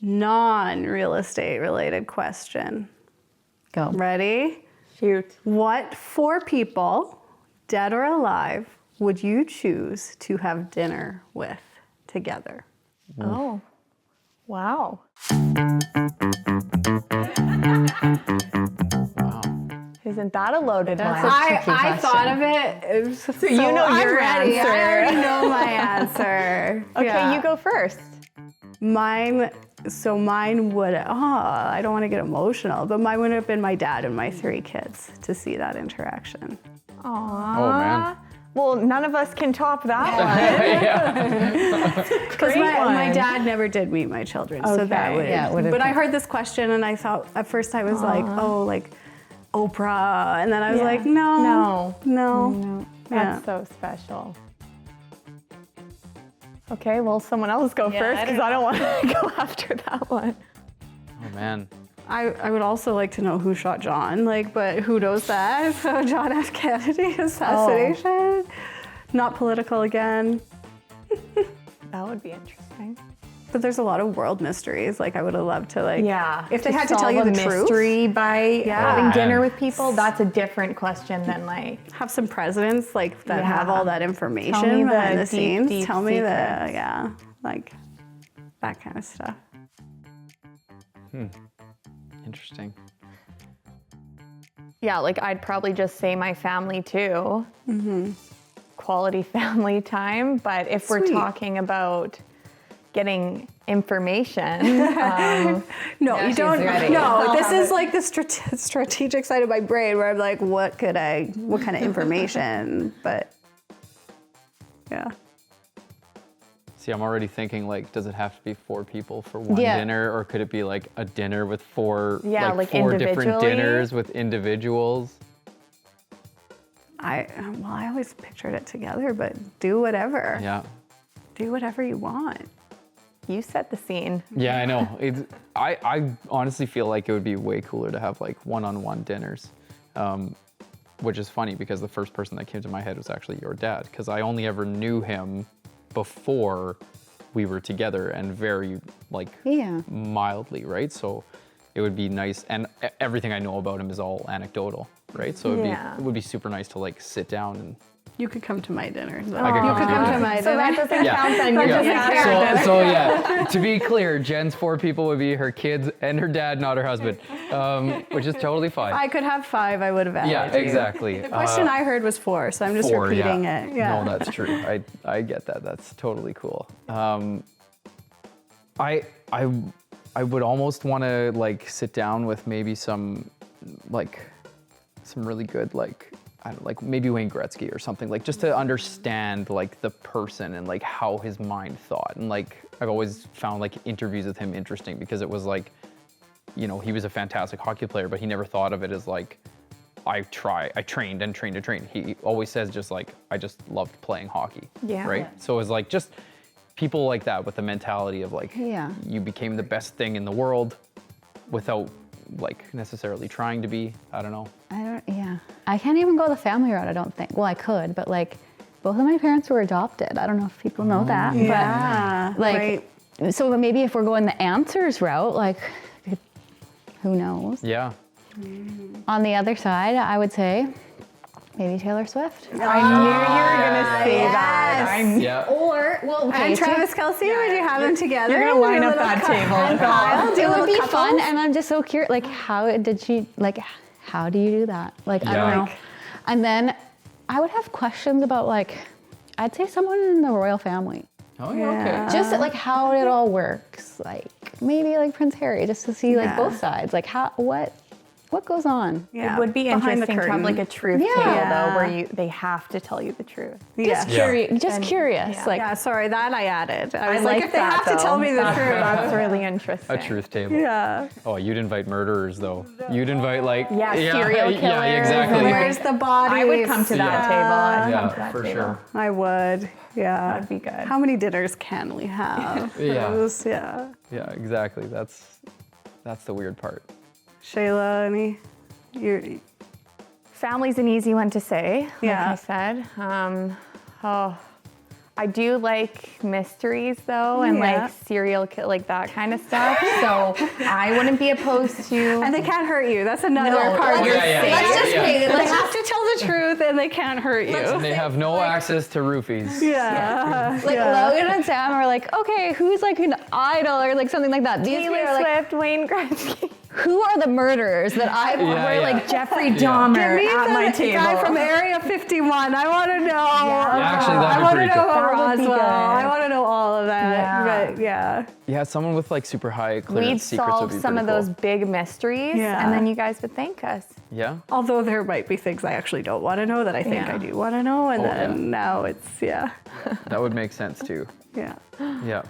non-real estate related question. Go. Ready? Shoot. What 4 people, dead or alive, would you choose to have dinner with together? Oh, wow. Isn't that a loaded one? I thought of it. So you know your ready. answer. I already know my answer. Okay, Yeah. you go first. Mine would, I don't want to get emotional, but mine would have been my dad and my 3 kids to see that interaction. Aww. Oh, man. Well, none of us can top that one. Because my dad never did meet my children, so that would. Yeah, it would have but I been- heard this question and I thought, at first I was like, oh, like Oprah. And then I was like, no. That's so special. Okay, well, someone else go first because I don't want to go after that one. Oh, man. I would also like to know who shot John, but who knows that? So John F. Kennedy assassination. Not political again. That would be interesting. But there's a lot of world mysteries. I would have loved to if they to had to tell solve you a the truth. mystery by having dinner Man. with people, that's a different question than Have some presidents that Yeah. have all that information Tell me behind the the scenes. deep Tell me secrets. that kind of stuff. Interesting. Yeah, I'd probably just say my family too. Mm-hmm. Quality family time. But if we're Sweet. talking about getting information, No, you don't. ready. No, this is the strategic side of my brain where I'm like, what kind of information? But yeah. See, I'm already thinking, does it have to be 4 people for one Yeah. dinner, or could it be a dinner with 4, Yeah, 4 different individually? dinners with individuals? I always pictured it together, but do whatever. Yeah. Do whatever you want. you set the scene. Yeah, I know. I honestly feel like it would be way cooler to have one-on-one dinners, which is funny because the first person that came to my head was actually your dad, because I only ever knew him before we were together and very mildly, right? So it would be nice, and everything I know about him is all anecdotal, right? So it would be super nice to sit down and. You could come to my dinner. I could come to my So that doesn't Yeah. count then. You're just Yeah. So yeah, to be clear, Jen's 4 people would be her kids and her dad, not her husband, which is totally fine. I could have 5, I would have added. Yeah, you. exactly. The question I heard was 4, so I'm just 4, repeating it. Yeah. No, that's true. I get that. That's totally cool. I would almost want to sit down with maybe some really good I don't maybe Wayne Gretzky or something, just to understand the person and how his mind thought. And I've always found interviews with him interesting because it was he was a fantastic hockey player, but he never thought of it as I trained and trained and trained. He always says just I just loved playing hockey. Yeah. Right? Yeah. So it was just people like that with the mentality of you became the best thing in the world without necessarily trying to be. I don't know. I can't even go the family route, I don't think. Well, I could, but both of my parents were adopted. I don't know if people know that. Yeah. But right. so maybe if we're going the answers route, who knows? Yeah. On the other side, I would say maybe Taylor Swift. I knew you were gonna say that. Yeah. Or, well, okay, And Travis Kelce, would you have them together? You're gonna line up that table. Kyle, it would be fun, and I'm just so curious. How did she? How do you do that? I don't know. And then I would have questions about I'd say someone in the royal family. Oh yeah. Okay. Just how it all works. Maybe Prince Harry, just to see both sides. What goes on? Yeah. It would be Behind the interesting to have curtain. a truth table though, where they have to tell you the truth. Just curious. Just curious. Yeah, sorry, that I added. I was like if they that, have to though. tell me the That's- truth. That's really interesting. A truth table. Yeah. Oh, you'd invite murderers though. You'd invite serial killers. Yeah, exactly. Where's the body? I would come to that table. I'd come to Yeah, that for table. sure. I would. Yeah. That'd be good. How many dinners can we have? Yeah. Yeah. Yeah, exactly. That's the weird part. Shayla, any? Family's an easy one to say, like Yeah. I said. I do like mysteries though, and like serial kill, like that kind of stuff. So I wouldn't be opposed to. And they can't hurt you. That's another part. You're safe. Let's just say they have to tell the truth, and they can't hurt you. And they have no access to roofies. Yeah. Like Logan and Sam are like, okay, who's like an idol or like something like that. These Taylor are like, Swift, Wayne Gretzky. who are the murderers that I We're like Jeffrey Dahmer at my table. Guy from Area 51. I want to know. Actually, I that'd want be to pretty know cool. about That would be Roswell. good. I want to know all of that. But Yeah, someone with like super high clearance We'd secrets would solve be some pretty of those cool. big mysteries, Yeah. and then you guys would thank us. Yeah. although there might be things I actually don't want to know that I think I do want to know, and then now it's That would make sense too. yeah. Yeah.